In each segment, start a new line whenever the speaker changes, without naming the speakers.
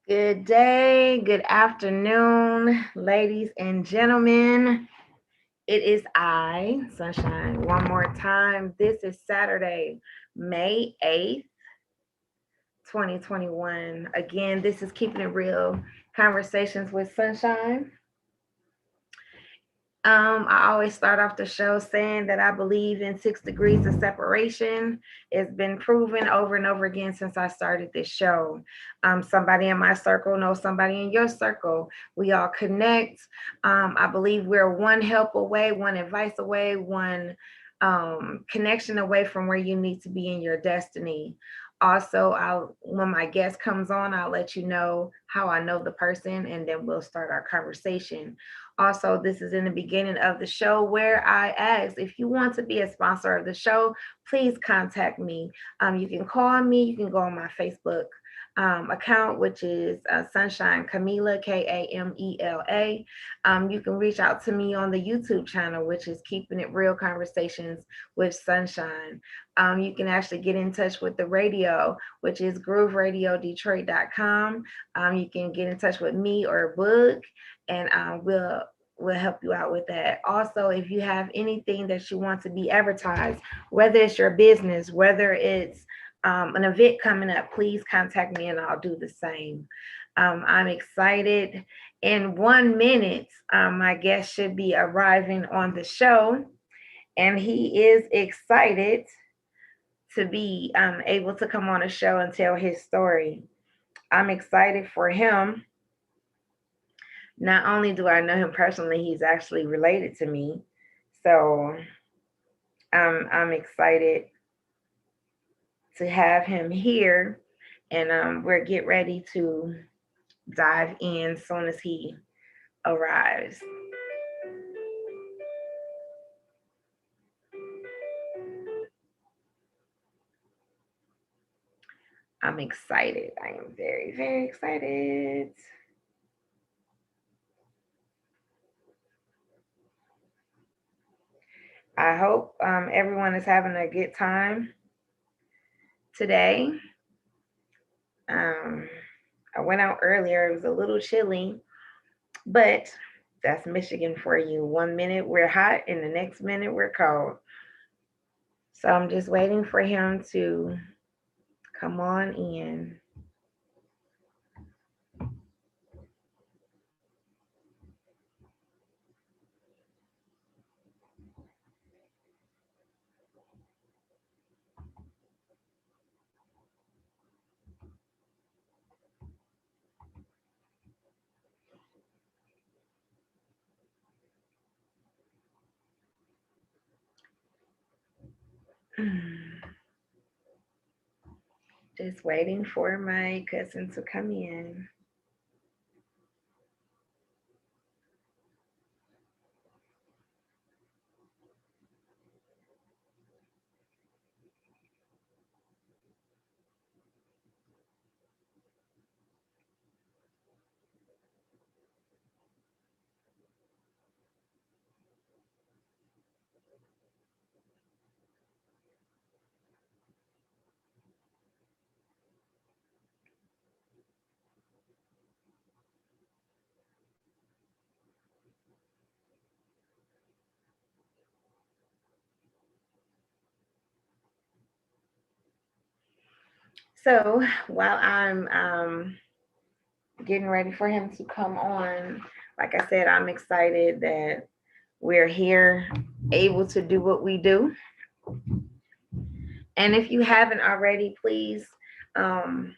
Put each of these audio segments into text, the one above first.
Good day, good afternoon, ladies and gentlemen. It is I, Sunshine, one more time. This is Saturday, May 8th, 2021. Again, this is Keeping It Real Conversations with Sunshine. I always start off the show saying that I believe in 6 degrees of separation. It's been proven over and over again since I started this show. Somebody in my circle knows somebody in your circle. We all connect. I believe we're one help away, one advice away, one connection away from where you need to be in your destiny. Also, when my guest comes on, I'll let you know how I know the person, and then we'll start our conversation. Also, this is in the beginning of the show where I ask if you want to be a sponsor of the show, please contact me. You can call me. You can go on my Facebook account, which is Sunshine Camila, Kamela. You can reach out to me on the YouTube channel, which is Keeping It Real Conversations with Sunshine. You can actually get in touch with the radio, which is grooveradiodetroit.com. You can get in touch with me or Boog, and we'll help you out with that. Also, if you have anything that you want to be advertised, whether it's your business, whether it's an event coming up, please contact me and I'll do the same. I'm excited. In 1 minute, my guest should be arriving on the show, and he is excited to be able to come on a show and tell his story. I'm excited for him. Not only do I know him personally, he's actually related to me. So I'm excited to have him here, and we'll get ready to dive in as soon as he arrives. I'm excited. I am very, very excited. I hope everyone is having a good time today. Um, I went out earlier. It was a little chilly, but that's Michigan for you. 1 minute we're hot, and the next minute we're cold. So I'm just waiting for him to come on in. Just waiting for my cousin to come in. So while I'm getting ready for him to come on, like I said, I'm excited that we're here able to do what we do. And if you haven't already, please um,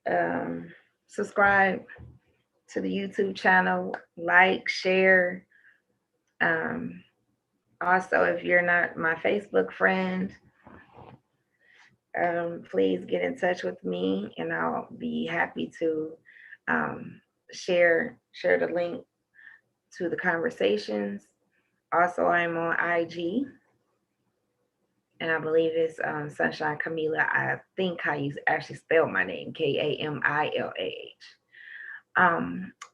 um, subscribe, to the YouTube channel, like, share. Um, Also, if you're not my Facebook friend, please get in touch with me, and I'll be happy to um, share the link to the conversations. Also, I'm on IG, and I believe it's Sunshine Camila. I think how you actually spell my name, Kamillah.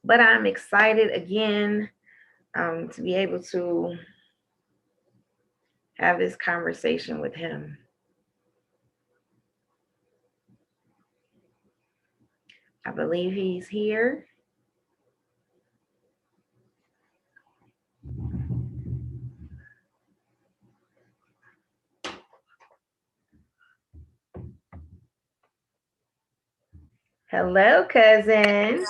But I'm excited again to be able to have this conversation with him. I believe he's here. Hello, cousin.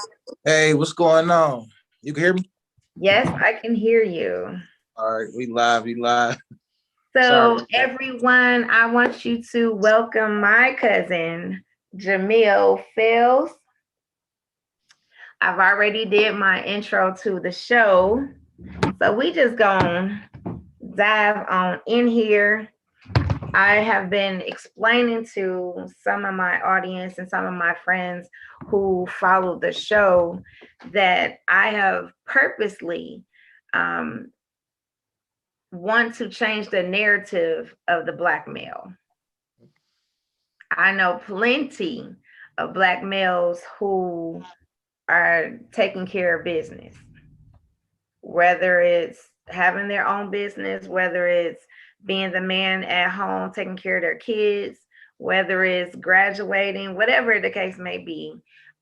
Hey, what's going on? You can hear me?
Yes, I can hear you.
All right, we live. Sorry
So,
about that.
everyone, I want you to welcome my cousin, Jamil Fields. I've already did my intro to the show. So we just gonna dive on in here. I have been explaining to some of my audience and some of my friends who follow the show that I have purposely want to change the narrative of the Black male. I know plenty of Black males who are taking care of business, whether it's having their own business, whether it's being the man at home taking care of their kids, whether it's graduating, whatever the case may be.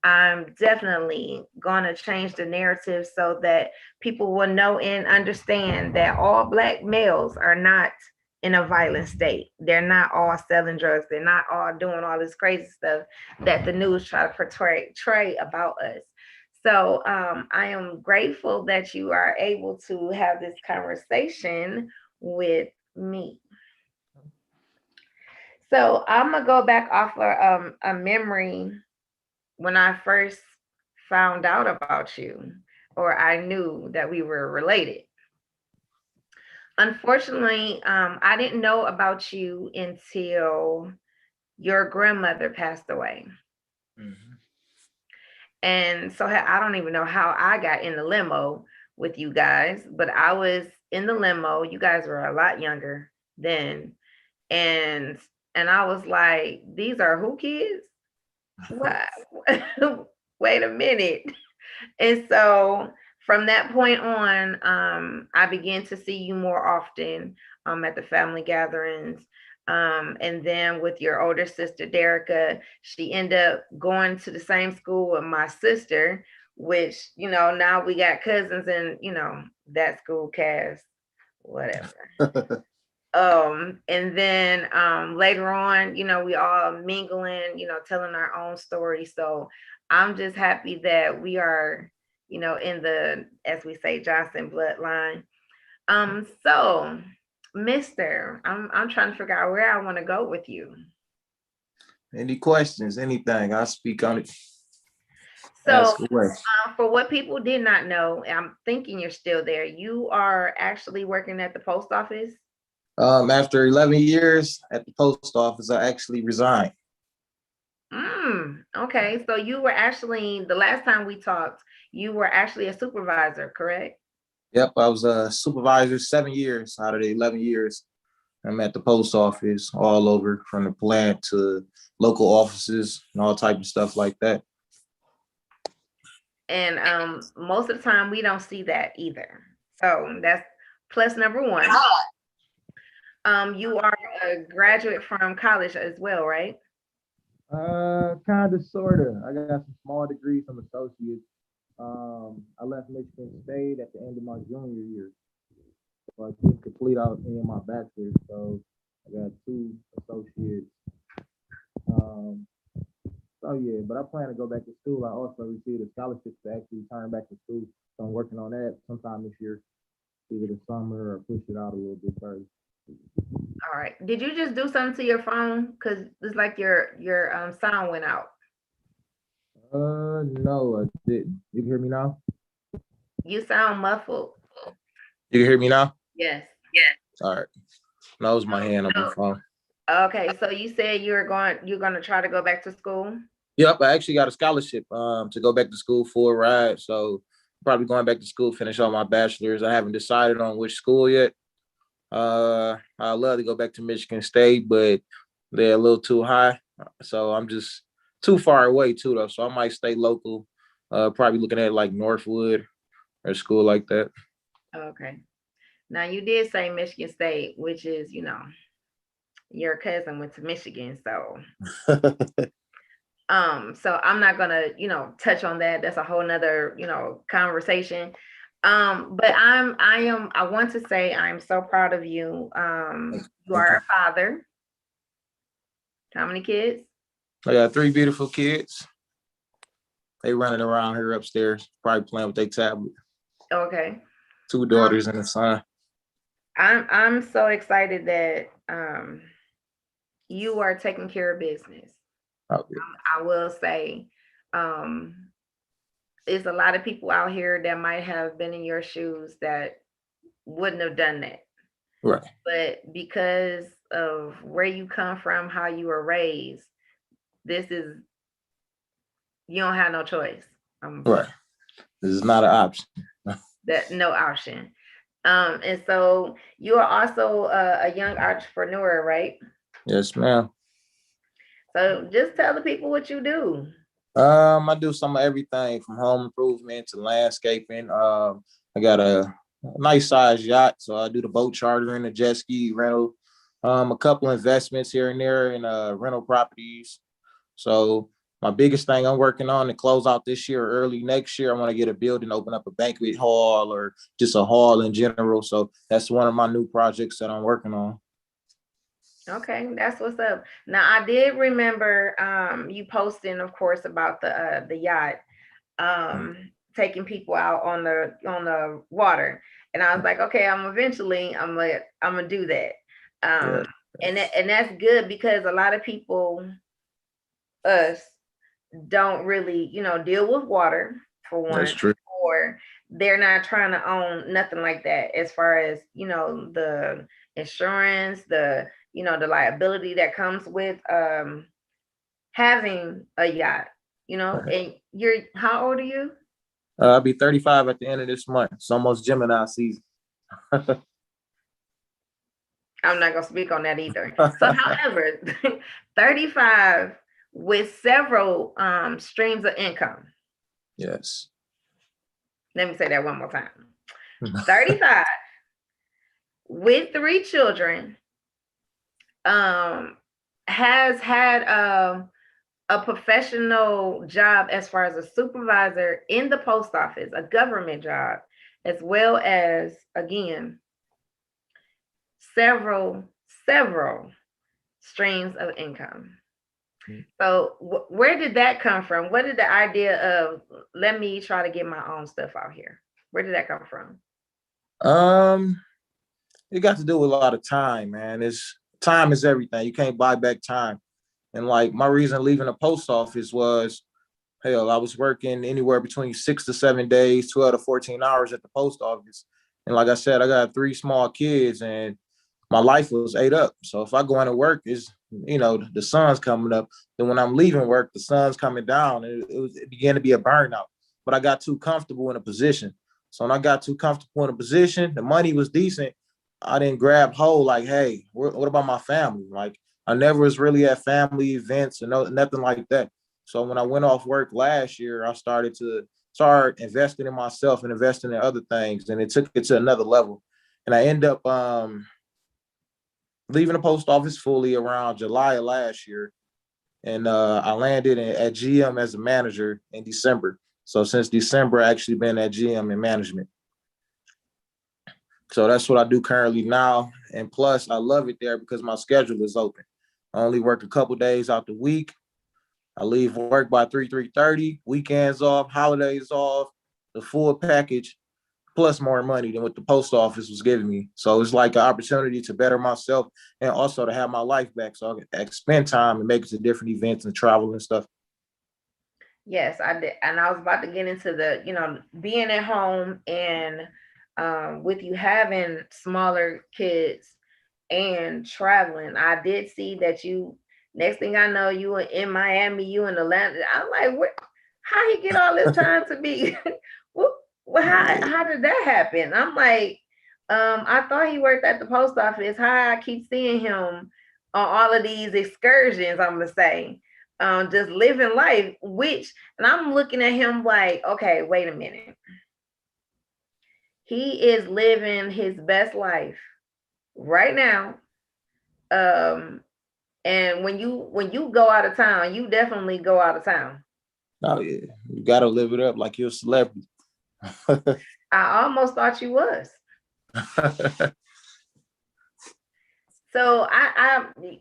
I'm definitely going to change the narrative so that people will know and understand that all Black males are not in a violent state. They're not all selling drugs. They're not all doing all this crazy stuff that the news try to portray about us. So I am grateful that you are able to have this conversation with me. So I'm gonna go back off of a memory when I first found out about you, or I knew that we were related. Unfortunately, I didn't know about you until your grandmother passed away.
Mhm.
And so I don't even know how I got in the limo with you guys, but I was in the limo. You guys were a lot younger then. And I was like, these are who kids? What? Wait a minute. And so from that point on, I began to see you more often at the family gatherings. And then with your older sister, Derica, she ended up going to the same school with my sister, which, now we got cousins in, that school cast, whatever. And then later on, we all mingling, telling our own story. So I'm just happy that we are, in the, as we say, Johnson bloodline. So Mister, I'm trying to figure out where I want to go with you.
Any questions, anything, I'll speak on it.
So
Ask away.
for what people did not know, I'm thinking you're still there. You are actually working at the post office.
After 11 years at the post office, I actually resigned.
Okay. So you were actually, the last time we talked, you were actually a supervisor, correct?
Yep, I was a supervisor 7 years out of the 11 years. I'm at the post office all over, from the plant to local offices and all type of stuff like that.
And most of the time we don't see that either. So that's plus number one. You are a graduate from college as well, right?
Kind of, sort of. I got some small degrees, some associates. I left Michigan State at the end of my junior year, so I didn't complete out any of my bachelor's. So I got two associates. Um, so yeah, but I plan to go back to school. I also received a scholarship to actually return back to school, so I'm working on that sometime this year, either the summer or push it out a little bit further.
All right. Did you just do something to your phone? Because it's like your sound went out.
No, I didn't. You can hear me now?
You sound muffled.
You can hear me now?
Yes.
All right. That was my hand on my
So,
phone.
okay, so you said you're gonna try to go back to school?
Yep, I actually got a scholarship to go back to school for a ride. So probably going back to school, finish all my bachelor's. I haven't decided on which school yet. I love to go back to Michigan State, but they're a little too high. So I'm just too far away too though. So I might stay local. Probably looking at like Northwood or a school like that.
Okay. Now you did say Michigan State, which is, your cousin went to Michigan, so so I'm not gonna, touch on that. That's a whole nother, conversation. But I want to say I'm so proud of you. You
Thank
are
you.
a father. How many kids?
I got three beautiful kids. They running around here upstairs, probably playing with their tablet.
Okay.
Two
Um,
daughters and a son.
I'm so excited that you are taking care of business.
Oh,
I will say, um, there's a lot of people out here that might have been in your shoes that wouldn't have done that.
right,
But because of where you come from, how you were raised, this is you don't have no choice.
right. This is not an option.
That no option. And so you are also a young entrepreneur, right?
Yes, ma'am.
So just tell the people what you do.
I do some of everything from home improvement to landscaping. I got a nice size yacht, so I do the boat chartering, the jet ski rental, a couple investments here and there in rental properties. So my biggest thing I'm working on to close out this year, or early next year, I want to get a building, open up a banquet hall or just a hall in general. So that's one of my new projects that I'm working on.
Okay, that's what's up. Now I did remember you posting, of course, about the yacht, taking people out on the water, and I was like, okay, I'm gonna do that.
Yeah,
And that's good because a lot of people, us, don't really, deal with water for
that's
one,
true.
or they're not trying to own nothing like that as far as, the insurance, the liability that comes with having a yacht,
Right.
and you're how old are you?
I'll be 35 at the end of this month. It's almost Gemini season.
I'm not gonna speak on that either. So however, 35 with several streams of income.
Yes.
Let me say that one more time. 35 with three children, um, has had a professional job as far as a supervisor in the post office, a government job, as well as, again, several, several streams of income. So, where did that come from? What did the idea of let me try to get my own stuff out here? Where did that come from?
Um, it got to do with a lot of time, man. It's time is everything. You can't buy back time. And like my reason leaving the post office was, hell, I was working anywhere between 6 to 7 days, 12 to 14 hours at the post office. And like I said, I got three small kids and my life was ate up. So if I go into work, the sun's coming up. Then when I'm leaving work, the sun's coming down. It began to be a burnout. But I got too comfortable in a position. So when I got too comfortable in a position, the money was decent. I didn't grab hold like, hey, what about my family? Like I never was really at family events and nothing like that. So when I went off work last year, I started to start investing in myself and investing in other things, and it took it to another level. And I end up leaving the post office fully around July of last year, and I landed at GM as a manager in December. So since December, I actually been at GM in management. So that's what I do currently now, and plus I love it there because my schedule is open. I only work a couple days out the week. I leave work by 3:30, weekends off, holidays off, the full package, plus more money than what the post office was giving me. So it's like an opportunity to better myself and also to have my life back so I can spend time and make it to different events and travel and stuff.
Yes, I did. And I was about to get into the, being at home and with you having smaller kids and traveling. I did see that next thing I know, you were in Miami, you in Atlanta. I'm like, how he get all this time to be? How did that happen? I'm like, I thought he worked at the post office. How I keep seeing him on all of these excursions, I'm gonna say, just living life, and I'm looking at him like, okay, wait a minute. He is living his best life right now. Um, and when you go out of town, you definitely go out of town.
Oh yeah, you gotta live it up like you're a celebrity.
I almost thought you was. So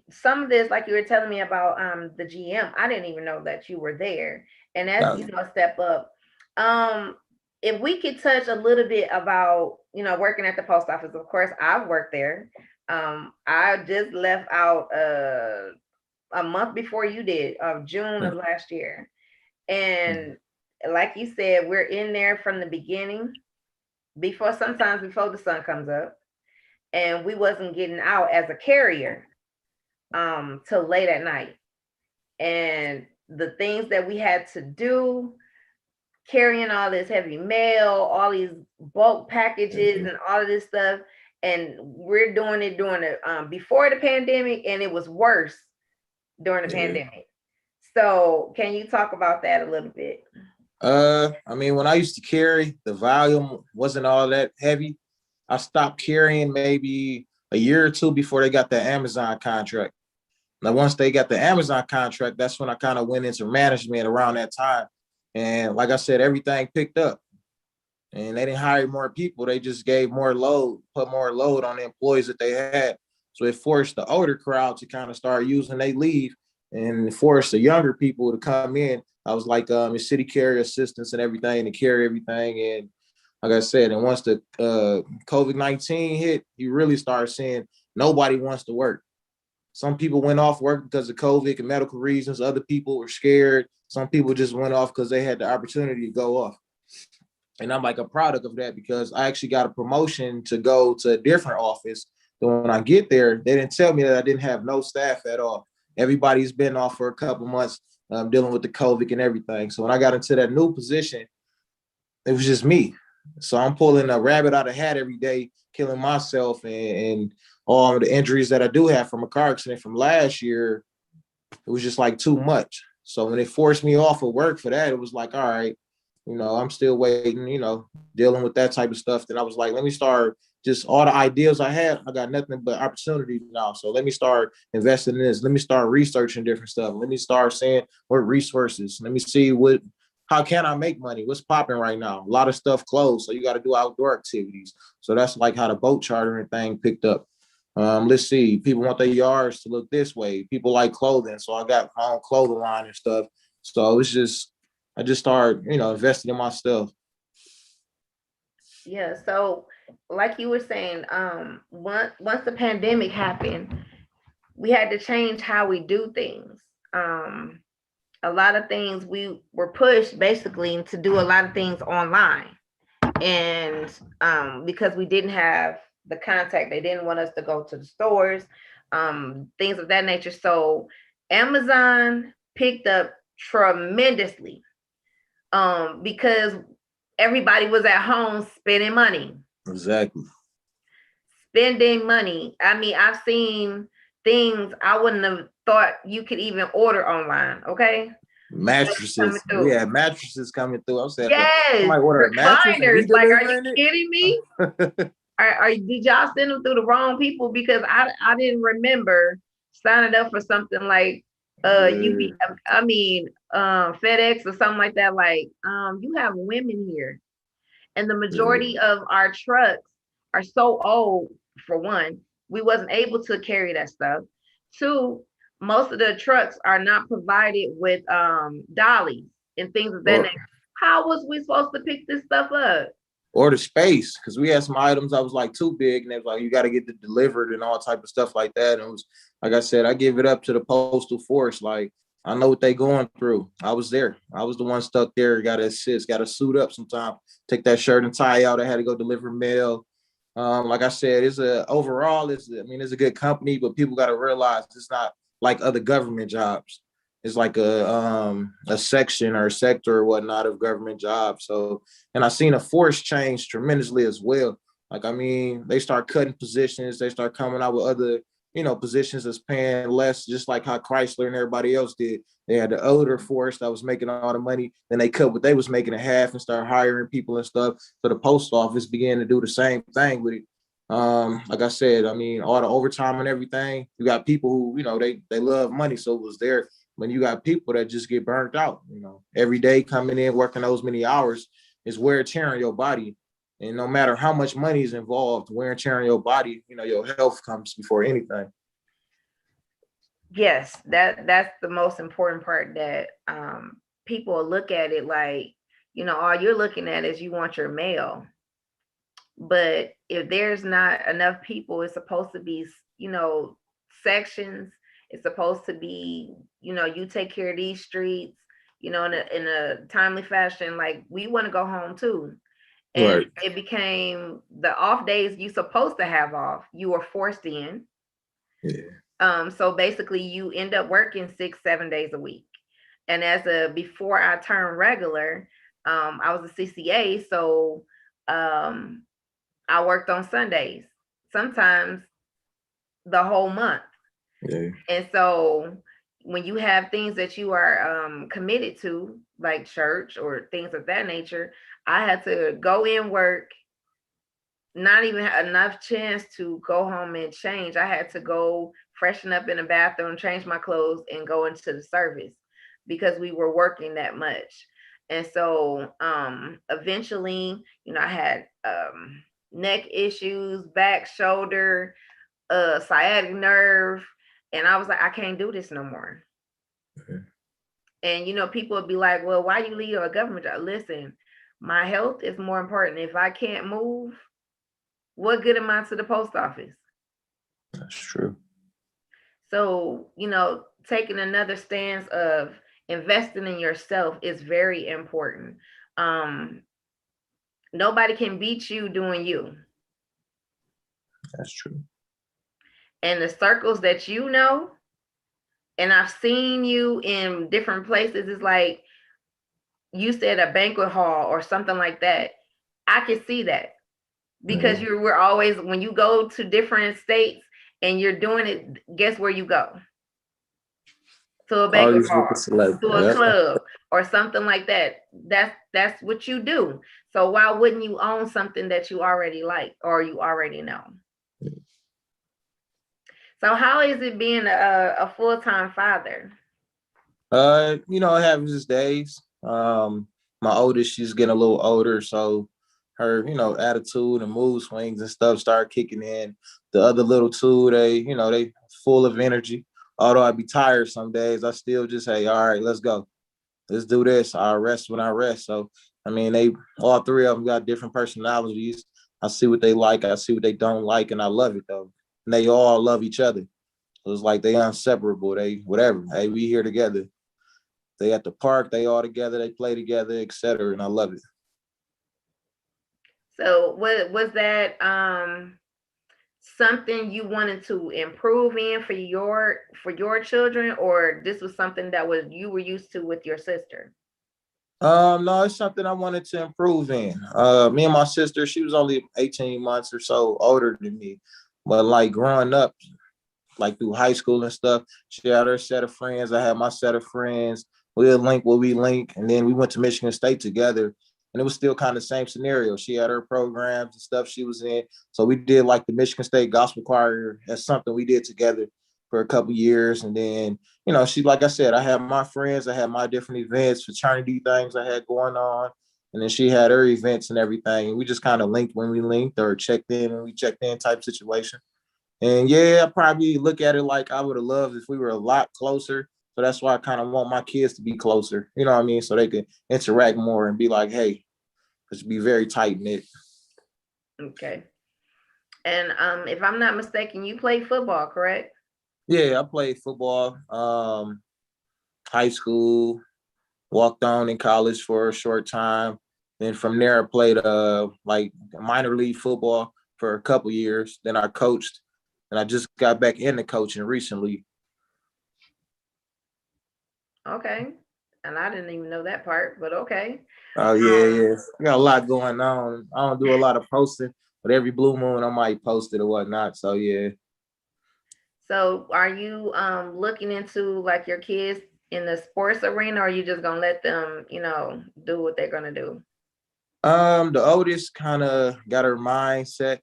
some of this, like you were telling me about the GM, I didn't even know that you were there, and that's
No,
a step up. Um, if we could touch a little bit about working at the post office, of course I've worked there. I just left out a month before you did, of June of last year, and like you said, we're in there from the beginning, sometimes before the sun comes up, and we wasn't getting out as a carrier till late at night. And the things that we had to do, carrying all this heavy mail, all these bulk packages, and all of this stuff. And we're doing it during before the pandemic, and it was worse during the pandemic. So, can you talk about that a little bit?
I mean, when I used to carry, the volume wasn't all that heavy. I stopped carrying maybe a year or two before they got the Amazon contract. Now, once they got the Amazon contract, that's when I kind of went into management around that time. And like I said, everything picked up. And they didn't hire more people. They just gave more load, put more load on the employees that they had. So it forced the older crowd to kind of start using their leave and forced the younger people to come in. I was like city carrier assistants and everything to carry everything. And like I said, and once the COVID-19 hit, you really start seeing nobody wants to work. Some people went off work because of COVID and medical reasons. Other people were scared. Some people just went off because they had the opportunity to go off. And I'm like a product of that because I actually got a promotion to go to a different office. So when I get there, they didn't tell me that I didn't have no staff at all. Everybody's been off for a couple months dealing with the COVID and everything. So when I got into that new position, it was just me. So I'm pulling a rabbit out of a hat every day, killing myself and all the injuries that I do have from a car accident from last year. It was just like too much. So when they forced me off of work for that, it was like, all right, I'm still waiting, dealing with that type of stuff. Then I was like, let me start just all the ideas I had. I got nothing but opportunity now. So let me start investing in this. Let me start researching different stuff. Let me start saying what resources. Let me see how can I make money? What's popping right now? A lot of stuff closed. So you got to do outdoor activities. So that's like how the boat chartering thing picked up. Let's see. People want their yards to look this way. People like clothing. So I got my own clothing line and stuff. So I just started, investing in my stuff.
Yeah. So, like you were saying, once the pandemic happened, we had to change how we do things. Um, a lot of things we were pushed basically to do a lot of things online, and because we didn't have the contact, they didn't want us to go to the stores, things of that nature. So Amazon picked up tremendously, because everybody was at home spending money.
Exactly.
Spending money. I mean, I've seen things I wouldn't have thought you could even order online. Okay.
Mattresses. We had mattresses coming through. I said,
Yes,
somebody order a mattress and
recliners.
we
Like, are you
delivering it?
kidding me? Did y'all send them through the wrong people? Because I didn't remember signing up for something like I mean FedEx or something like that. Like, you have women here, and the majority of our trucks are so old. For one, we wasn't able to carry that stuff. Two, most of the trucks are not provided with dollies and things of that
Or,
nature. How was we supposed to pick this stuff up?
or the space, because we had some items that was like too big, and it was like you got to get it delivered and all type of stuff like that. And it was like I said, I give it up to the Postal Force. Like I know what they going through. I was there. I was the one stuck there. Got to assist. Got to suit up sometime. Take that shirt and tie out. I had to go deliver mail. Like I said, it's a good company, but people got to realize it's not like other government jobs. It's like a section or a sector or whatnot of government jobs. So, and I seen a force change tremendously as well. Like, I mean, they start cutting positions. They start coming out with other, positions that's paying less, just like how Chrysler and everybody else did. They had the older force that was making all the money. Then they cut what they was making in half and start hiring people and stuff. So the post office began to do the same thing with it. Like I said, I mean, all the overtime and everything. You got people who, they love money, so it was there. When you got people that just get burnt out, every day coming in working those many hours is wear and tear on your body. And no matter how much money is involved, wear and tear on your body, your health comes before anything.
Yes, that's the most important part, that people look at it like, all you're looking at is you want your mail. But if there's not enough people, it's supposed to be, sections. It's supposed to be, you take care of these streets, in a timely fashion. Like, we want to go home too. And
Right.
it became the off days you supposed to have off, you were forced in.
Yeah.
So basically you end up working 6, 7 days a week. And before I turned regular, I was a CCA. So um, I worked on Sundays, sometimes the whole month.
Yeah.
And so when you have things that you are committed to, like church or things of that nature, I had to go in, work, not even enough chance to go home and change. I had to go freshen up in the bathroom, change my clothes, and go into the service because we were working that much. And so eventually, I had neck issues, back, shoulder, sciatic nerve, and I was like, I can't do this no more.
Okay.
And people would be like, well, why you leave a government job? Listen, my health is more important. If I can't move, what good am I to the post office?
That's true.
So, taking another stance of investing in yourself is very important. Um, Nobody can beat you doing you.
That's true.
And the circles that and I've seen you in different places, it's like you said a banquet hall or something like that. I can see that because
Yeah.
we're always, when you go to different states and you're doing it, guess where you go? To a banquet
Always with the
hall,
celebrity.
to a
Yeah.
club, or something like that. That's what you do. So why wouldn't you own something that you already like or you already know? So how is it being a full-time father?
Having his days. My oldest, she's getting a little older, so her, attitude and mood swings and stuff start kicking in. The other little two, they full of energy. Although I be tired some days, I still just say, all right, let's go. Let's do this. I rest when I rest. So I mean, they all three of them got different personalities. I see what they like, I see what they don't like, and I love it though. And they all love each other. So it's like they inseparable. They whatever. Hey, we here together. They at the park, they all together, they play together, etc. And I love it.
So what was that something you wanted to improve in for your children, or this was something that was you were used to with your sister?
No, it's something I wanted to improve in. Me and my sister, she was only 18 months or so older than me. But like growing up, like through high school and stuff, she had her set of friends. I had my set of friends. We'll link what we link. And then we went to Michigan State together. And it was still kind of the same scenario. She had her programs and stuff she was in. So we did like the Michigan State Gospel Choir as something we did together for a couple years. And then, she, like I said, I had my friends, I had my different events, fraternity things I had going on. And then she had her events and everything. And we just kind of linked when we linked or checked in when we checked in type situation. And yeah, I probably look at it like I would have loved if we were a lot closer. So that's why I kind of want my kids to be closer. You know what I mean? So they can interact more and be like, hey, let's be very tight knit.
Okay. And if I'm not mistaken, you play football, correct?
Yeah, I played football. high school, walked on in college for a short time. Then from there, I played like minor league football for a couple years. Then I coached, and I just got back into coaching recently.
Okay. And I didn't even know that part, but okay.
Oh yeah, yeah. I got a lot going on. I don't do a lot of posting, but every blue moon I might post it or whatnot. So yeah.
So are you looking into like your kids in the sports arena, or are you just gonna let them, do what they're gonna do?
The oldest kind of got her mindset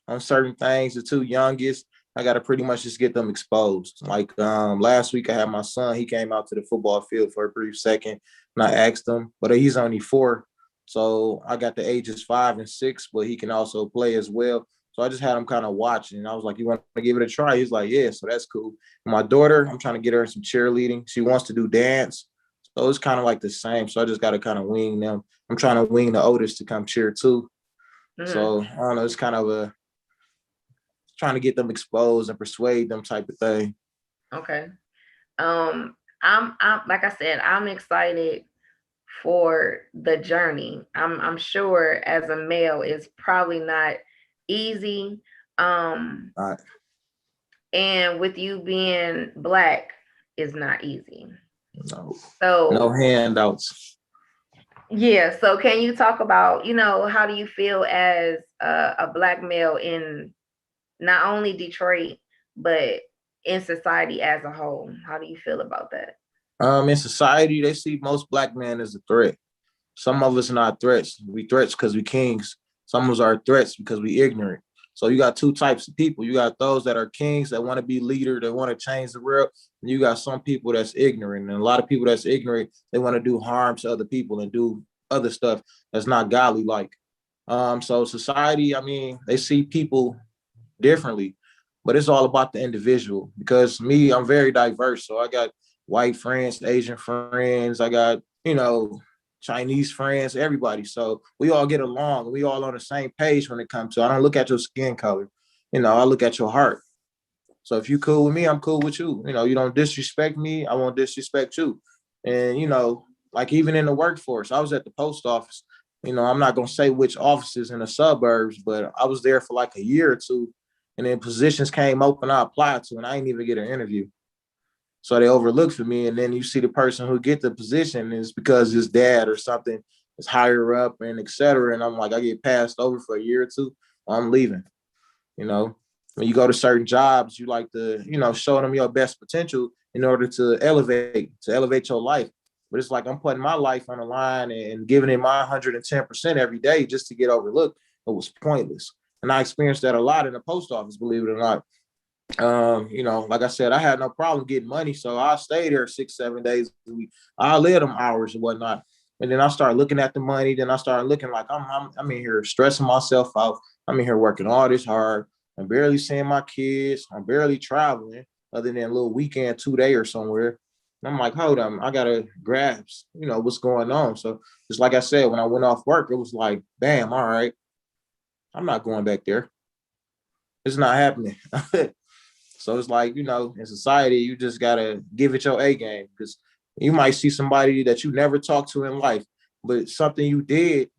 on certain things. The two youngest, I gotta pretty much just get them exposed. Like last week I had my son, he came out to the football field for a brief second and I asked him, but he's only 4. So I got the ages 5 and 6, but he can also play as well. So I just had him kind of watching. I was like, you want to give it a try? He's like, yeah, so that's cool. And my daughter, I'm trying to get her some cheerleading. She wants to do dance. So it's kind of like the same. So I just got to kind of wing them. I'm trying to wing the oldest to come cheer too.
Mhm.
So I don't know, it's kind of a trying to get them exposed and persuade them type of thing.
Okay. I'm like I said, I'm excited for the journey. I'm sure as a male it's probably not easy.
All right.
And with you being black is not easy.
No, no
So
handouts.
yeah, so can you talk about, how do you feel as a black male in not only Detroit, but in society as a whole? How do you feel about that?
In society, they see most black men as a threat. Some of us are not threats. We threats because we kings. Some of us are threats because we ignorant. So you got two types of people. You got those that are kings that want to be leader, that want to change the world. And you got some people that's ignorant. And a lot of people that's ignorant, they want to do harm to other people and do other stuff that's not godly like. So society, I mean, they see people differently, but it's all about the individual. Because me, I'm very diverse. So I got white friends, Asian friends, I got, Chinese friends, everybody. So we all get along. We all on the same page when it comes to, I don't look at your skin color. I look at your heart. So if you cool with me, I'm cool with you. You don't disrespect me, I won't disrespect you. And like even in the workforce, I was at the post office. I'm not gonna say which offices in the suburbs, but I was there for like a year or two, and then positions came open I applied to, and I didn't even get an interview. So they overlooked for me, and then you see the person who get the position is because his dad or something is higher up and et cetera. And I'm like, I get passed over for a year or two, I'm leaving. You know, when you go to certain jobs, you like to, show them your best potential in order to elevate your life. But it's like I'm putting my life on the line and giving it my 110% every day just to get overlooked. It was pointless. And I experienced that a lot in the post office, believe it or not. Like I said, I had no problem getting money. So I stayed there 6, 7 days a week. I live them hours and whatnot. And then I started looking at the money. Then I started looking like I'm in here stressing myself out. I'm in here working all this hard. I'm barely seeing my kids. I'm barely traveling other than a little weekend, 2 day or somewhere. And I'm like, hold on, I gotta grasp, what's going on. So just like I said, when I went off work, it was like, bam, all right, I'm not going back there. It's not happening. So it's like, in society, you just gotta give it your A game because you might see somebody that you never talked to in life, but something you did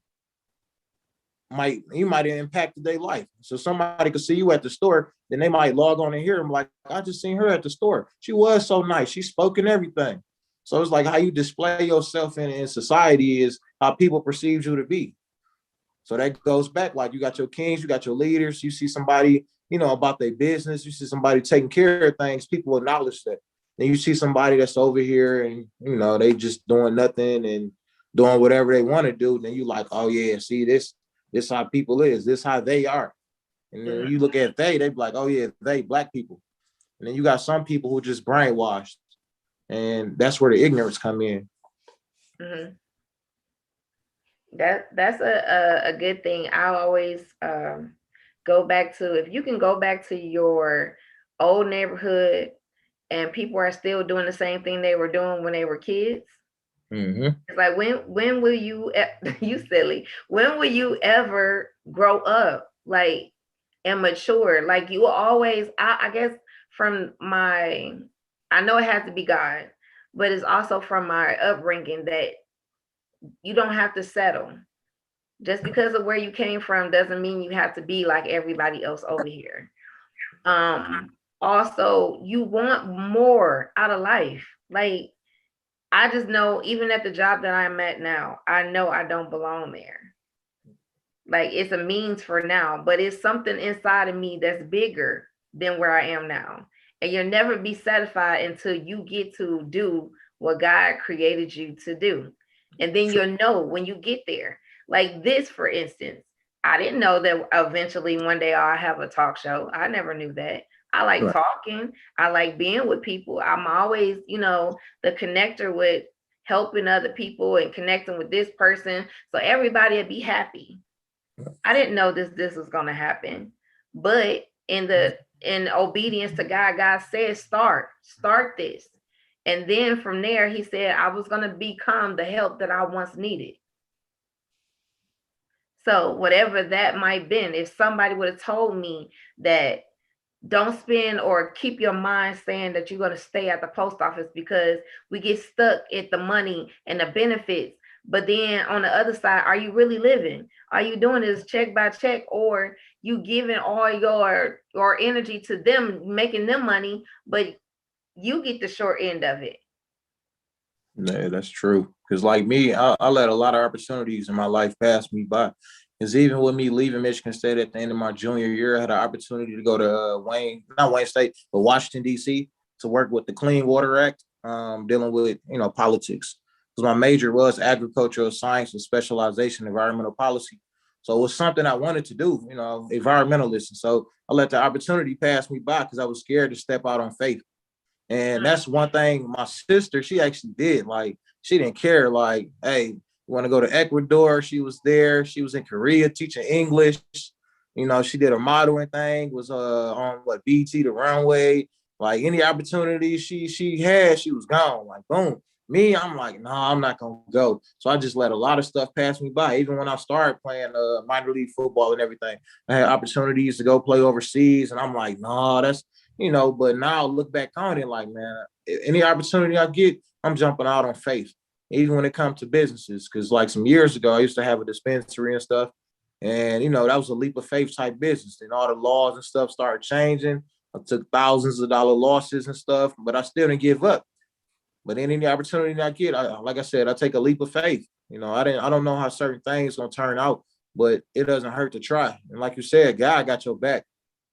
might have impacted their life. So somebody could see you at the store, then they might log on and hear them like, I just seen her at the store. She was so nice. She spoke and everything. So it's like how you display yourself in society is how people perceive you to be. So that goes back like you got your kings, you got your leaders, you see somebody, about their business, you see somebody taking care of things, people acknowledge that. Then you see somebody that's over here and, they just doing nothing and doing whatever they want to do. Then you like, oh yeah, see this how people is, this how they are. And then
Mhm.
you look at they be like, oh yeah, they black people. And then you got some people who just brainwashed. And that's where the ignorance come in.
Mhm. That's a good thing. I always go back to, if you can go back to your old neighborhood and people are still doing the same thing they were doing when they were kids.
Mm-hmm.
It's like when will you you silly, when will you ever grow up like and mature? Like you always, I guess from my, I know it has to be God, but it's also from my upbringing that you don't have to settle. Just because of where you came from doesn't mean you have to be like everybody else over here. Also, you want more out of life. Like, I just know, even at the job that I'm at now, I know I don't belong there. Like, it's a means for now, but it's something inside of me that's bigger than where I am now. And you'll never be satisfied until you get to do what God created you to do. And then you'll know when you get there. Like this, for instance, I didn't know that eventually one day I'll have a talk show. I never knew that. I like
Right.
talking. I like being with people. I'm always, the connector with helping other people and connecting with this person. So everybody would be happy. I didn't know this was gonna happen, but in obedience to God, God said start this, and then from there He said I was gonna become the help that I once needed. So whatever that might been, if somebody would have told me that don't spend or keep your mind saying that you're going to stay at the post office because we get stuck at the money and the benefits. But then on the other side, are you really living? Are you doing this check by check, or you giving all your energy to them, making them money, but you get the short end of it?
Yeah, that's true. Because like me, I let a lot of opportunities in my life pass me by. Because even with me leaving Michigan State at the end of my junior year, I had an opportunity to go to not Wayne State, but Washington, D.C. to work with the Clean Water Act, dealing with, politics. Because my major was agricultural science with specialization in environmental policy. So it was something I wanted to do, environmentalist. And so I let the opportunity pass me by because I was scared to step out on faith. And that's one thing my sister, she actually did. Like, she didn't care. Like, hey, you want to go to Ecuador? She was there. She was in Korea teaching English. She did a modeling thing, was on what BT the runway. Like any opportunity she had, she was gone. Like, boom. Me, I'm like, no, I'm not gonna go. So I just let a lot of stuff pass me by. Even when I started playing minor league football and everything, I had opportunities to go play overseas, and I'm like, no, but now I look back on it like, man, any opportunity I get, I'm jumping out on faith, even when it comes to businesses. Because like some years ago, I used to have a dispensary and stuff. And, that was a leap of faith type business. And all the laws and stuff started changing. I took thousands of dollar losses and stuff, but I still didn't give up. But any opportunity I get, like I said, I take a leap of faith. I don't know how certain things gonna turn out, but it doesn't hurt to try. And like you said, God got your back.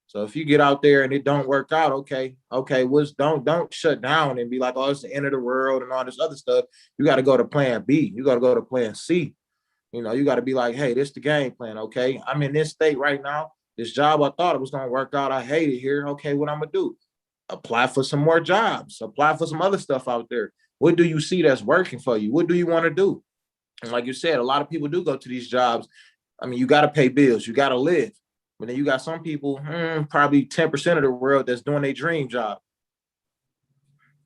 So if you get out there and it don't work out, okay, don't shut down and be like, oh, it's the end of the world and all this other stuff. You got to go to plan B. You got to go to plan C. You got to be like, hey, this is the game plan. Okay, I'm in this state right now. This job I thought it was gonna work out. I hate it here. Okay, what I'm gonna do? Apply for some more jobs. Apply for some other stuff out there. What do you see that's working for you? What do you want to do? And like you said, a lot of people do go to these jobs. I mean, you got to pay bills. You got to live. But then you got some people, probably 10% of the world that's doing their dream job.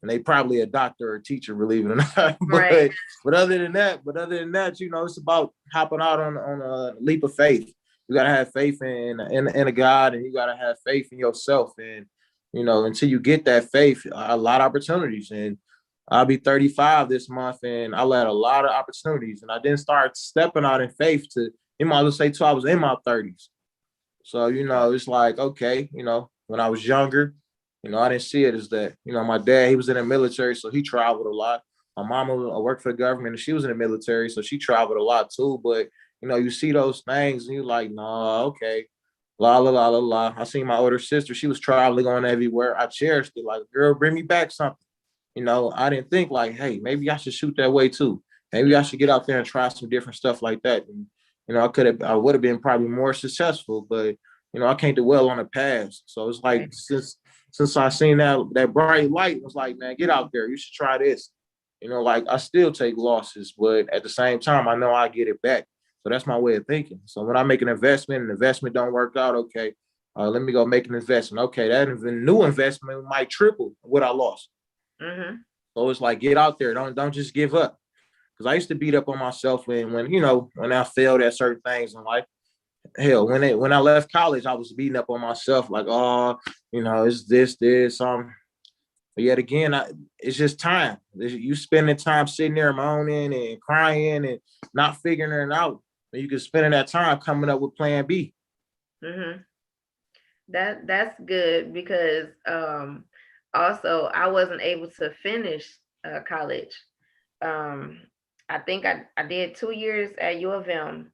And they probably a doctor or a teacher, believe it or not.
Right.
but other than that, it's about hopping out on a leap of faith. You gotta have faith in a God, and you gotta have faith in yourself. And until you get that faith, a lot of opportunities. And I'll be 35 this month, and I let a lot of opportunities. And I didn't start stepping out in faith to, you might as well say, till I was in my 30s. So, it's like, okay, when I was younger, I didn't see it as that. My dad, he was in the military, so he traveled a lot. My mama worked for the government and she was in the military, so she traveled a lot too. But, you see those things and you're like, nah, okay. La la la la la. I seen my older sister, she was traveling on everywhere. I cherished it. Like, girl, bring me back something. I didn't think like, hey, maybe I should shoot that way too. Maybe I should get out there and try some different stuff like that. And, I would have been probably more successful, but I can't dwell on the past. So it's like,
Right.
since I seen that bright light, it was like, man, get out there. You should try this. Like I still take losses, but at the same time, I know I get it back. So that's my way of thinking. So when I make an investment and the investment don't work out, okay, let me go make an investment. Okay, that new investment might triple what I lost.
Mm-hmm.
So it's like, get out there. Don't just give up. Because I used to beat up on myself when I failed at certain things in life. Hell, when I left college, I was beating up on myself like, oh, it's this. But yet again, it's just time. You spending time sitting there moaning and crying and not figuring it out. And you can spend that time coming up with plan B.
Mm-hmm. That's good because also I wasn't able to finish college. Um, I think I did 2 years at U of M,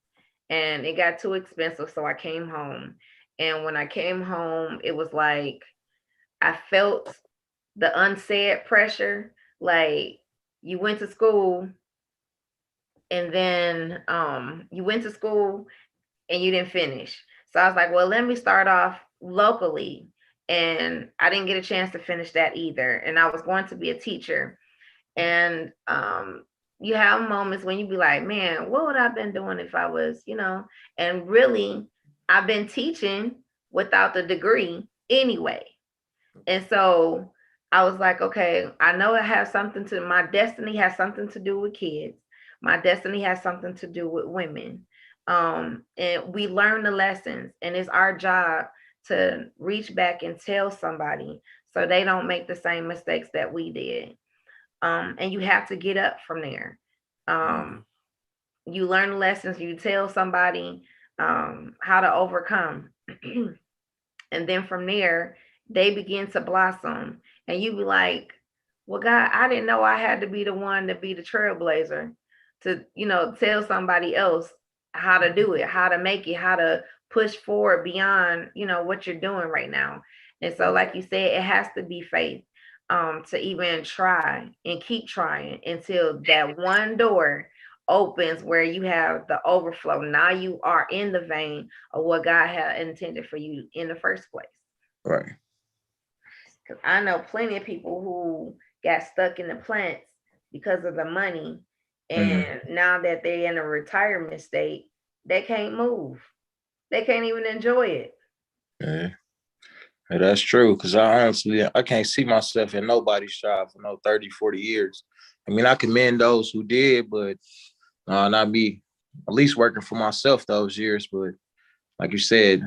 and it got too expensive, so I came home. And when I came home, it was like I felt the unsaid pressure. Like you went to school, and then you went to school and you didn't finish. So I was like, well, let me start off locally. And I didn't get a chance to finish that either. And I was going to be a teacher. And you have moments when you be like, man, what would I have been doing if I was, and really, I've been teaching without the degree anyway. And so I was like, okay, I know it has something to my destiny has something to do with kids. My destiny has something to do with women. And we learn the lessons, and it's our job to reach back and tell somebody so they don't make the same mistakes that we did. And you have to get up from there. You learn the lessons, you tell somebody how to overcome. And then from there, they begin to blossom. And you be like, well, God, I didn't know I had to be the one to be the trailblazer to, tell somebody else how to do it, how to make it, how to push forward beyond, what you're doing right now. And so, like you said, it has to be faith to even try and keep trying until that one door opens where you have the overflow. Now you are in the vein of what God had intended for you in the first place.
Right.
Because I know plenty of people who got stuck in the plants because of the money. And now that they're in a retirement state, they can't move. They can't even enjoy it.
Yeah. Yeah, that's true. Because I can't see myself in nobody's shop for no 30, 40 years. I mean, I commend those who did, but not me. At least working for myself those years. But like you said,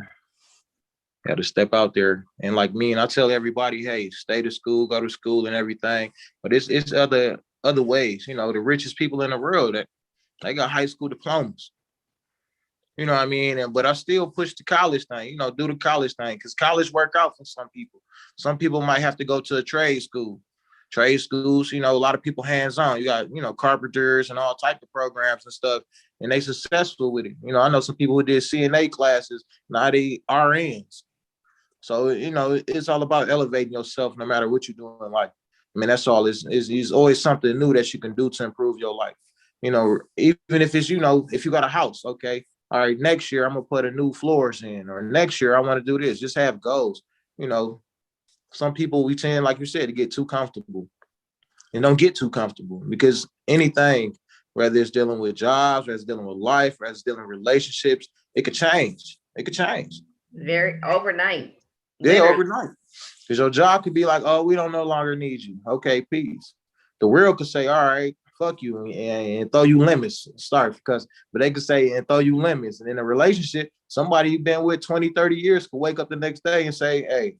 got to step out there. And like me, and I tell everybody, hey, stay to school, go to school and everything. But it's other ways. The richest people in the world, that they got high school diplomas. You know what I mean? But I still push the college thing, do the college thing, because college work out for some people. Some people might have to go to a trade school. Trade schools, a lot of people hands-on. You got, carpenters and all type of programs and stuff, and they successful with it. I know some people who did CNA classes, now they RNs. So, it's all about elevating yourself no matter what you're doing in life. I mean, that's all. Is always something new that you can do to improve your life. Even if it's, if you got a house, okay, all right, next year I'm gonna put a new floors in, or next year I want to do this. Just have goals. Some people, we tend, like you said, to get too comfortable, and don't get too comfortable, because anything, whether it's dealing with jobs, whether it's dealing with life, whether it's dealing with relationships, it could change. It could change.
Very overnight.
Yeah,
Literally.
overnight. Because your job could be like, oh, we don't no longer need you. Okay, peace. The world could say, all right, fuck you, and throw you limits. But they could say and throw you limits. And in a relationship, somebody you've been with 20, 30 years could wake up the next day and say, hey,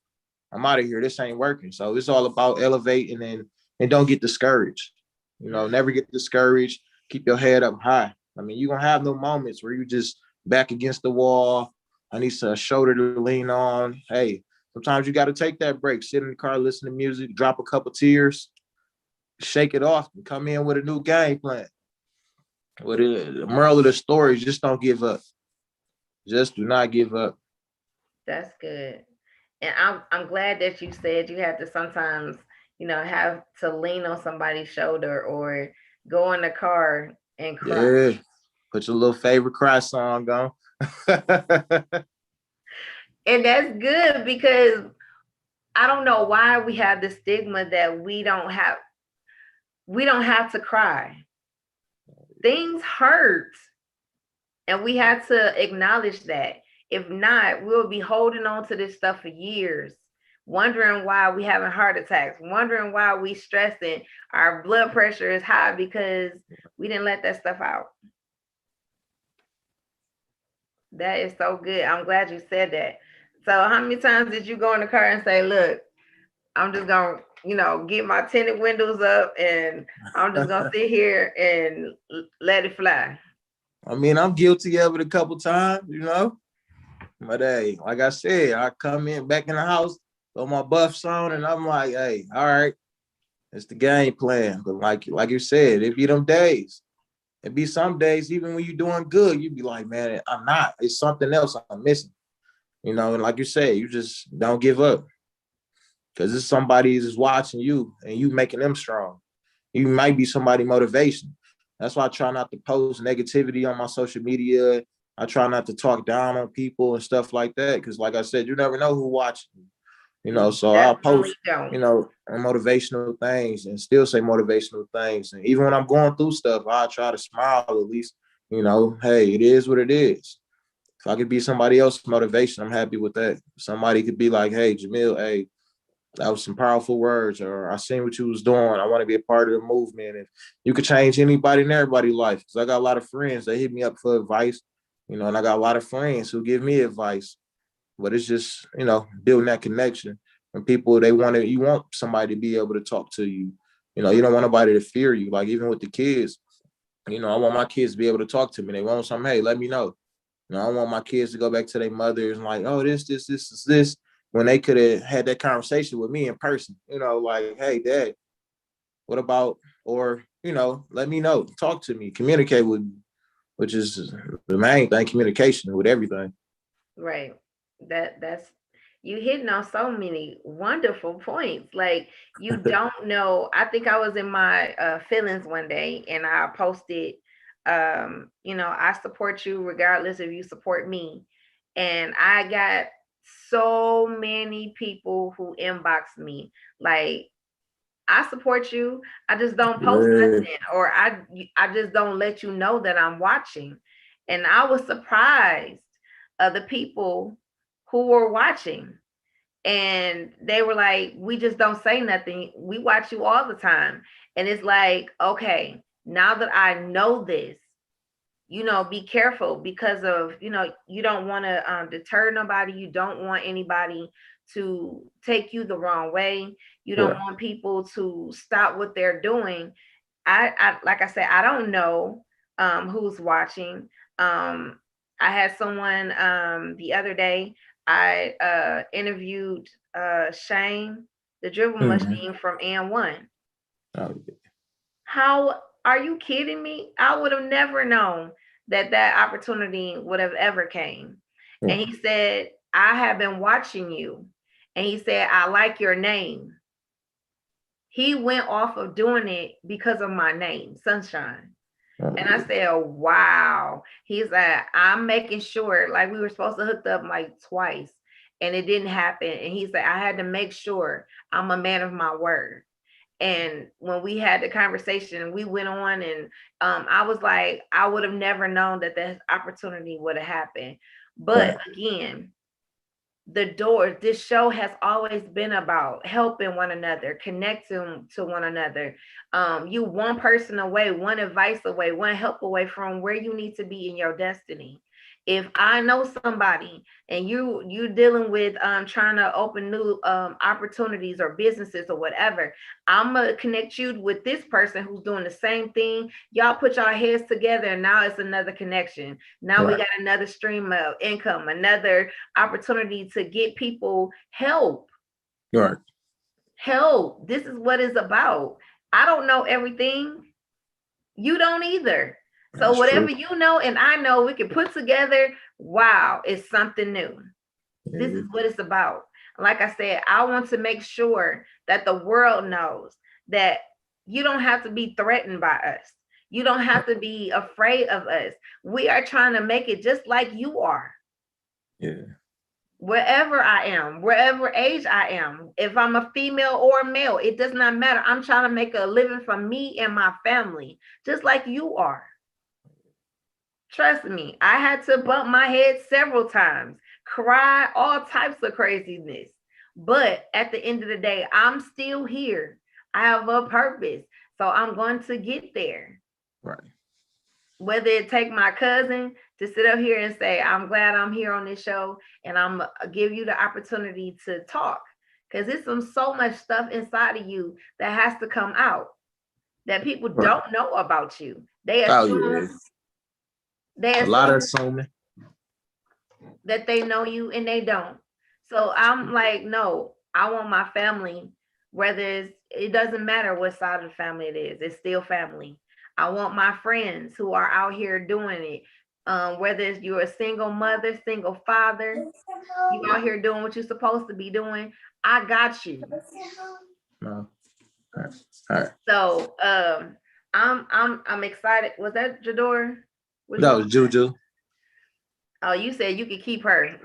I'm out of here. This ain't working. So it's all about elevating and don't get discouraged. Never get discouraged. Keep your head up high. I mean, you're going to have no moments where you just back against the wall. I need a shoulder to lean on. Hey, sometimes you got to take that break, sit in the car, listen to music, drop a couple tears, shake it off, and come in with a new game plan. But the moral of the story is just don't give up. Just do not give up.
That's good. And I'm glad that you said you have to sometimes, have to lean on somebody's shoulder or go in the car and cry.
Yeah. Put your little favorite cry song on.
And that's good because I don't know why we have the stigma that we don't have to cry. Things hurt, and we have to acknowledge that. If not, we'll be holding on to this stuff for years, wondering why we having heart attacks, wondering why we stressing, our blood pressure is high because we didn't let that stuff out. That is so good. I'm glad you said that. So how many times did you go in the car and say, look, I'm just gonna get my tinted windows up and I'm just gonna sit here and let it fly.
I mean, I'm guilty of it a couple times, But hey, like I said, I come in back in the house, throw my buffs on, and I'm like, hey, all right, it's the game plan. But like you said, it be them days. It be some days, even when you're doing good, you be like, man, I'm not. It's something else I'm missing. And like you said, you just don't give up. Because it's somebody that's watching you and you making them strong. You might be somebody motivation. That's why I try not to post negativity on my social media. I try not to talk down on people and stuff like that. Because like I said, you never know who watching you.
You
So I'll
definitely
post,
don't.
motivational things and still say motivational things. And even when I'm going through stuff, I try to smile at least, hey, it is what it is. If I could be somebody else's motivation, I'm happy with that. Somebody could be like, hey, Jamil, hey, that was some powerful words, or I seen what you was doing. I want to be a part of the movement. If you could change anybody and everybody's life, because I got a lot of friends that hit me up for advice, and I got a lot of friends who give me advice. But it's just, building that connection. When people you want somebody to be able to talk to you. You don't want nobody to fear you. Like even with the kids, I want my kids to be able to talk to me. They want something, hey, let me know. I want my kids to go back to their mothers and like, oh, this, when they could have had that conversation with me in person. Like, hey, Dad, what about, or, let me know, talk to me, communicate with me, which is the main thing, communication with everything.
Right. That's you hitting on so many wonderful points. Like you don't know. I think I was in my feelings one day and I posted, I support you regardless if you support me. And I got so many people who inboxed me like, I support you. I just don't post
Yeah,
nothing, or I just don't let you know that I'm watching. And I was surprised of the people who were watching, and they were like, "We just don't say nothing. We watch you all the time." And it's like, okay, now that I know this, be careful because of, you don't want to deter nobody. You don't want anybody to take you the wrong way. You don't
right,
want people to stop what they're doing. I like I said, I don't know who's watching. I had someone the other day. I interviewed Shane, the dribble
mm-hmm.
machine from N1.
Oh,
How are you kidding me? I would have never known that opportunity would have ever came.
yeah,
And he said, I have been watching you. And he said, I like your name. He went off of doing it because of my name, Sunshine. And I said, oh, wow. He's like, I'm making sure, like we were supposed to hook up like twice and it didn't happen. And he said, I had to make sure I'm a man of my word. And when we had the conversation, we went on and I was like, I would have never known that this opportunity would have happened. But
right,
again, this show has always been about helping one another, connecting to one another. You one person away, one advice away, one help away from where you need to be in your destiny. If I know somebody and you dealing with trying to open new opportunities or businesses or whatever, I'm gonna connect you with this person who's doing the same thing. Y'all put your heads together and now it's another connection. Now we
right,
got another stream of income, another opportunity to get people help.
right.
Help. This is what it's about. I don't know everything. You don't either. So
That's true.
whatever you know and I know, we can put together. Wow, it's something new. This
Yeah,
is what it's about. Like I said, I want to make sure that the world knows that you don't have to be threatened by us. You don't have to be afraid of us. We are trying to make it just like you are.
yeah,
Wherever I am, wherever age I am, if I'm a female or a male, it does not matter. I'm trying to make a living for me and my family, just like you are. Trust me, I had to bump my head several times, cry, all types of craziness. But at the end of the day, I'm still here. I have a purpose. So I'm going to get there.
right.
Whether it take my cousin to sit up here and say, I'm glad I'm here on this show and I'm give you the opportunity to talk. Because there's so much stuff inside of you that has to come out that people
Right.
don't know about you. They
Oh
assume
yeah,
they
a lot of
assume
assuming.
that they know you and they don't. So I'm like, no, I want my family, whether it doesn't matter what side of the family it is, it's still family. I want my friends who are out here doing it. Whether it's you're a single mother, single father, you out here doing what you're supposed to be doing, I got you.
No. All right. All right.
So I'm excited. Was that Jador? Was
That
you?
was Juju.
Oh, you said you could keep her.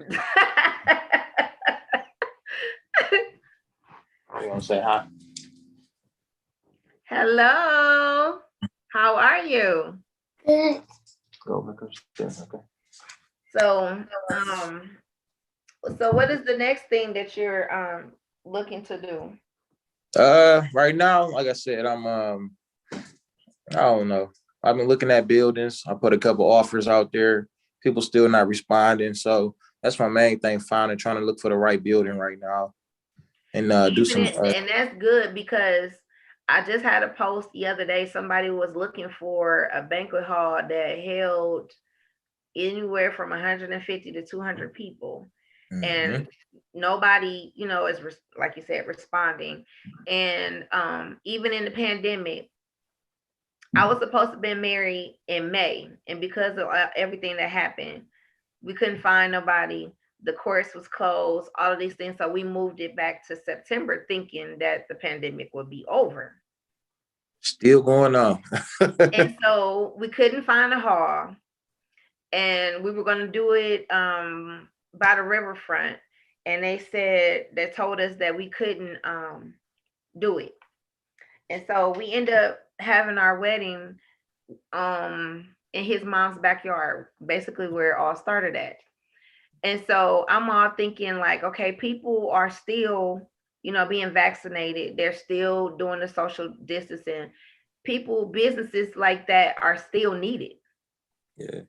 You want to say hi?
Hello. How are you?
Good. Go back upstairs. Okay.
So, so what is the next thing that you're looking to do?
Right now, like I said, I don't know. I've been looking at buildings. I put a couple offers out there. People still not responding. So that's my main thing, finding, trying to look for the right building right now. And do some
And that's good because I just had a post the other day. Somebody was looking for a banquet hall that held anywhere from 150 to 200 people. And nobody, is like you said, responding. And even in the pandemic, I was supposed to be married in May, and because of everything that happened, we couldn't find nobody. The course was closed, all of these things. So we moved it back to September, thinking that the pandemic would be over.
Still going on.
And so we couldn't find a hall, and we were going to do it by the riverfront. And they told us that we couldn't do it. And so we ended up having our wedding in his mom's backyard, basically where it all started at. And so I'm all thinking like, okay, people are still, being vaccinated. They're still doing the social distancing. Businesses like that are still needed.
Yeah.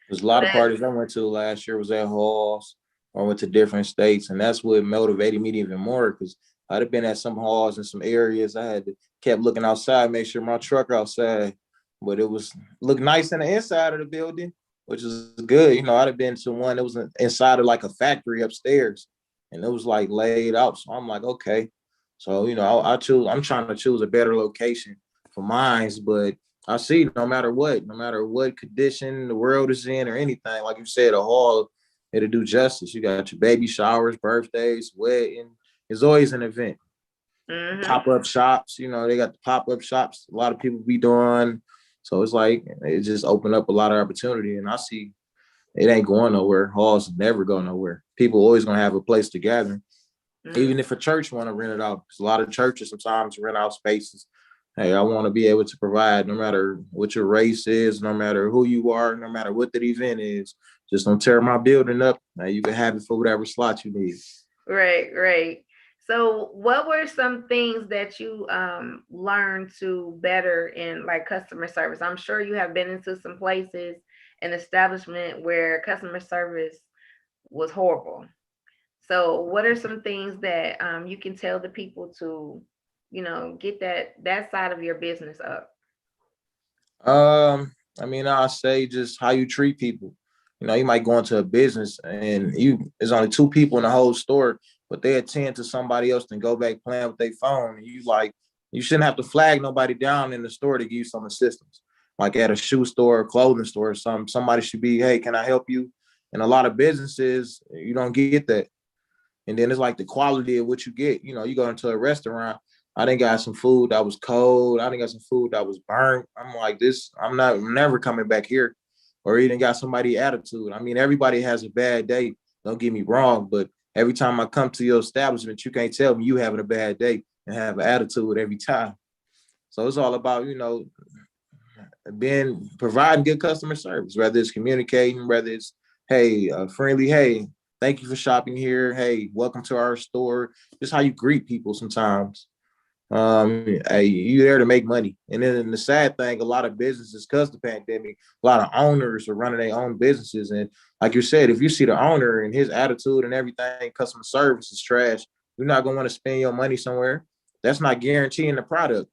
There's a lot of parties I went to last year was at halls or went to different states. And that's what motivated me even more because I'd have been at some halls in some areas. I had to kept looking outside, make sure my truck outside. But it was look nice in the inside of the building, which is good. I'd have been to one that was inside of like a factory upstairs and it was like laid out. So I'm like, okay. So, I'm trying to choose a better location for mines, but I see no matter what condition the world is in or anything, like you said, a hall, it'll do justice. You got your baby showers, birthdays, wedding. There's always an event.
Mm-hmm.
Pop-up shops, they got the pop-up shops. A lot of people be doing. So it's like, it just opened up a lot of opportunity. And I see it ain't going nowhere. Halls never go nowhere. People always going to have a place to gather. Mm-hmm. Even if a church want to rent it out. Because a lot of churches sometimes rent out spaces. Hey, I want to be able to provide no matter what your race is, no matter who you are, no matter what the event is. Just don't tear my building up. Now you can have it for whatever slot you need.
Right. So what were some things that you learned to better in like customer service? I'm sure you have been into some places, an establishment where customer service was horrible. So what are some things that you can tell the people to, get that side of your business up?
I'll say just how you treat people. You might go into a business and there's only two people in the whole store, but they attend to somebody else and go back playing with their phone. And you shouldn't have to flag nobody down in the store to give you some assistance. Like at a shoe store or clothing store or something, somebody should be, hey, can I help you? And a lot of businesses, you don't get that. And then it's like the quality of what you get. You go into a restaurant, I done got some food that was cold. I done got some food that was burnt. I'm like, I'm never coming back here. Or even got somebody attitude. Everybody has a bad day. Don't get me wrong, but every time I come to your establishment, you can't tell me you having a bad day and have an attitude every time. So it's all about, providing good customer service, whether it's communicating, whether it's, hey, friendly, hey, thank you for shopping here. Hey, welcome to our store. Just how you greet people sometimes. Hey, you're there to make money. And then the sad thing, a lot of businesses, because the pandemic, a lot of owners are running their own businesses. And like you said, if you see the owner and his attitude and everything, customer service is trash, You're not gonna want to spend your money somewhere. That's not guaranteeing the product.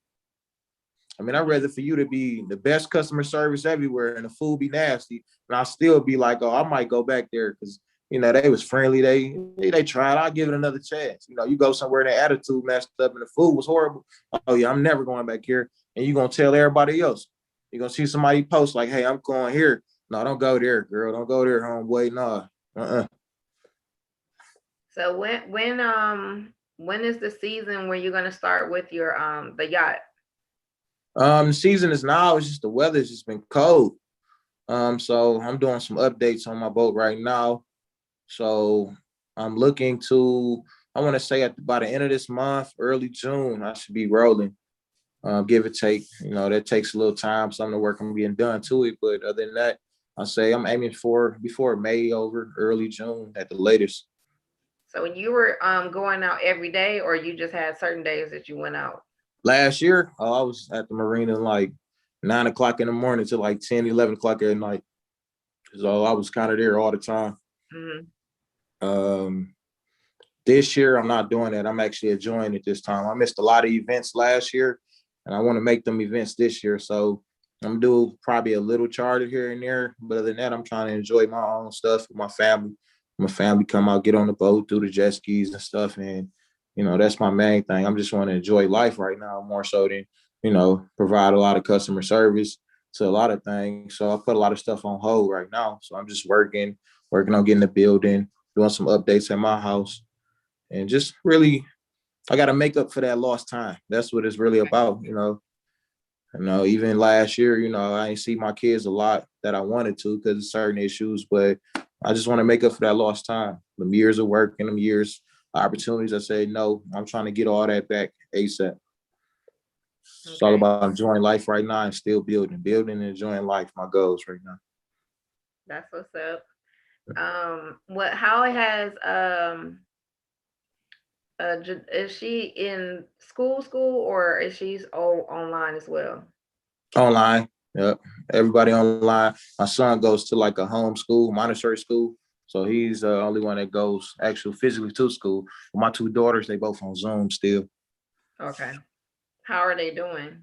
I mean, I'd rather for you to be the best customer service everywhere and the food be nasty, and I'll still be like, oh, I might go back there because they was friendly. They tried. I'll give it another chance. You go somewhere and the attitude messed up and the food was horrible. Oh yeah, I'm never going back here. And you're gonna tell everybody else. You're gonna see somebody post like, hey, I'm going here. No, don't go there, girl. Don't go there, homeboy. No.
So when is the season where you're gonna start with your the yacht?
The season is now. It's just the weather's just been cold. So I'm doing some updates on my boat right now. So I'm looking to. I want to say by the end of this month, early June, I should be rolling. Give or take. That takes a little time. Some of the work I'm getting done to it, but other than that, I say I'm aiming for before May over, early June at the latest.
So when you were going out every day, or you just had certain days that you went out?
Last year, I was at the marina like 9 o'clock in the morning to like 10, 11 o'clock at night. So I was kind of there all the time. Um, this year, I'm not doing that. I'm actually enjoying it this time. I missed a lot of events last year, and I want to make them events this year. So I'm doing probably a little charter here and there. But other than that, I'm trying to enjoy my own stuff with my family. My family come out, get on the boat, do the jet skis and stuff. And, that's my main thing. I'm just want to enjoy life right now more so than, provide a lot of customer service to a lot of things. So I put a lot of stuff on hold right now. So I'm just working on getting the building, doing some updates at my house, and just really, I got to make up for that lost time. That's what it's really about. Even last year, I didn't see my kids a lot that I wanted to because of certain issues, but I just want to make up for that lost time. The years of work and the years opportunities. I say no. I'm trying to get all that back ASAP. It's all about enjoying life right now and still building and enjoying life. My goals right now.
That's what's up. How has is she in school, or is she online as well?
Online. Yep. Everybody online. My son goes to like a home school, Montessori school. So he's the only one that goes actually physically to school. My two daughters, they both on Zoom still.
Okay. How are they doing?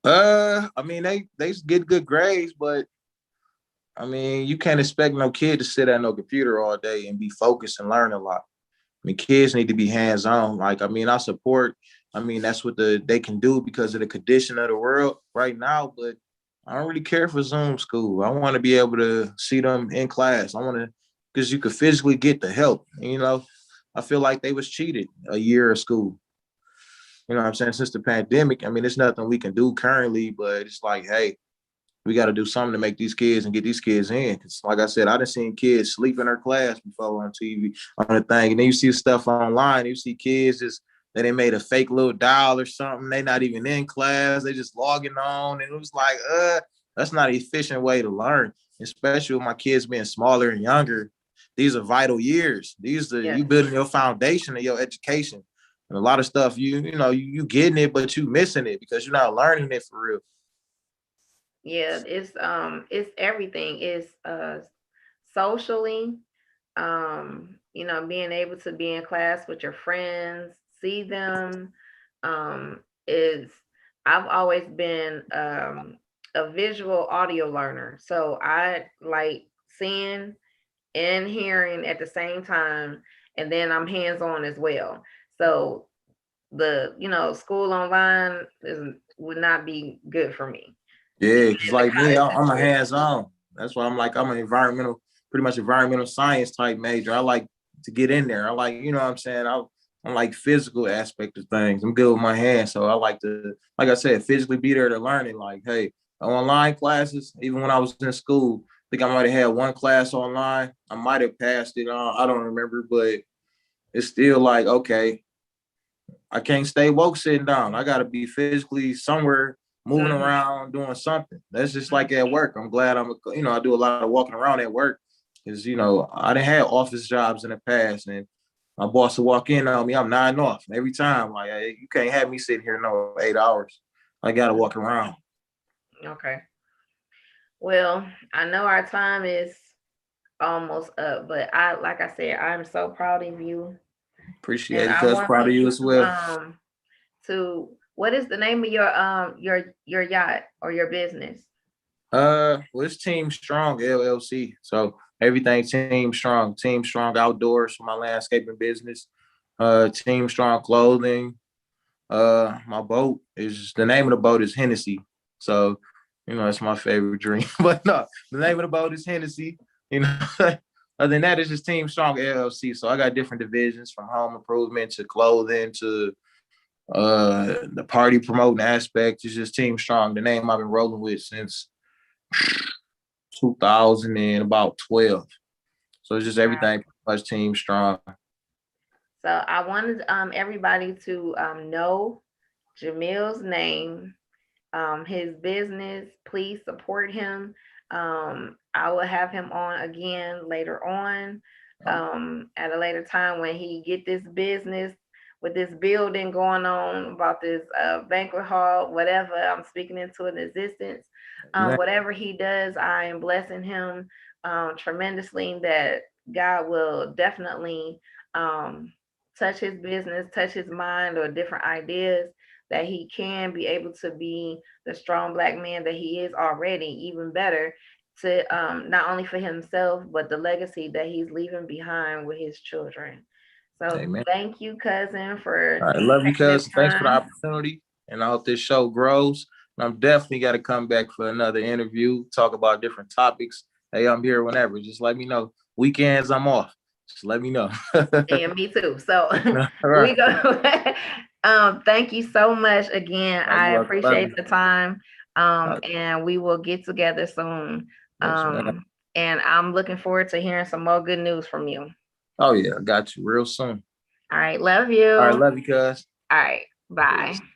I mean, they get good grades, but I mean, you can't expect no kid to sit at no computer all day and be focused and learn a lot. I mean, kids need to be hands-on. Like, I mean, I support, I mean, that's what they can do because of the condition of the world right now, but I don't really care for Zoom school. I want to be able to see them in class. I want to, because you could physically get the help. I feel like they was cheated a year of school. You know what I'm saying? Since the pandemic, I mean, there's nothing we can do currently, but it's like, hey, we got to do something to make these kids and get these kids in. Because, like I said, I done seen kids sleep in their class before on TV on the thing, and then you see stuff online. You see kids they made a fake little dial or something. They not even in class. They just logging on, and it was like, that's not an efficient way to learn. Especially with my kids being smaller and younger. These are vital years. You building your foundation of your education. And a lot of stuff you getting it, but you missing it because you're not learning it for real.
Yeah, it's everything. It's socially, being able to be in class with your friends, see them, is I've always been a visual audio learner. So I like seeing and hearing at the same time, and then I'm hands-on as well. So the school online would not be good for me.
Yeah, because like me,
It's
I'm a hands-on. That's why I'm an pretty much environmental science type major. I like to get in there. I like, you know what I'm saying? I'm like physical aspect of things. I'm good with my hands. So I like to, like I said, physically be there to learn it. Like, hey, online classes, even when I was in school, I think I might have had one class online. I might have passed it on. I don't remember, but it's still like, okay, I can't stay woke sitting down. I got to be physically somewhere, moving around, doing something. That's just like at work. I'm glad I do a lot of walking around at work because, I didn't have office jobs in the past, and my boss will walk in on me. I'm nodding off every time. Like, hey, you can't have me sitting here no 8 hours. I got to walk around.
Okay. Well, I know our time is almost up, but like I said, I'm so proud of you.
Appreciate
And
it,
I
cuz.
want
Proud
for
of you
you
as well.
to what is the name of your yacht or your business?
Well, it's Team Strong LLC. So everything Team Strong Outdoors for my landscaping business. Team Strong Clothing. My boat is the name of the boat is Hennessy. So, it's my favorite drink. But no, the name of the boat is Hennessy. You know, other than that, it's just Team Strong LLC. So I got different divisions from home improvement to clothing to the party promoting aspect. Is just Team Strong, the name I've been rolling with since 2012. So it's just everything pretty much Team Strong.
So I wanted everybody to know Jamil's name, his business. Please support him. I will have him on again later on at a later time when he get this business with this building going on about this banquet hall, whatever. I'm speaking into an existence. Whatever he does, I am blessing him tremendously that God will definitely touch his business, touch his mind or different ideas that he can be able to be the strong Black man that he is already, even better to not only for himself, but the legacy that he's leaving behind with his children. So
Amen.
thank you, cousin, for
I love you,
taking the
cousin. Thanks for the
time.
opportunity. And I hope this show grows. And I'm definitely got to come back for another interview, talk about different topics. Hey, I'm here whenever. Just let me know. Weekends, I'm off. Just let me know.
And me too. So
All
we
right.
go. Thank you so much again.
You're
I
welcome. Love
appreciate
you.
the time.
All right.
And we will get together soon.
Yes, ma'am.
And I'm looking forward to hearing some more good news from you.
Oh, yeah. I got you real soon.
All right. Love you.
All right.
All
Love you, cuz.
right. Bye.
Peace.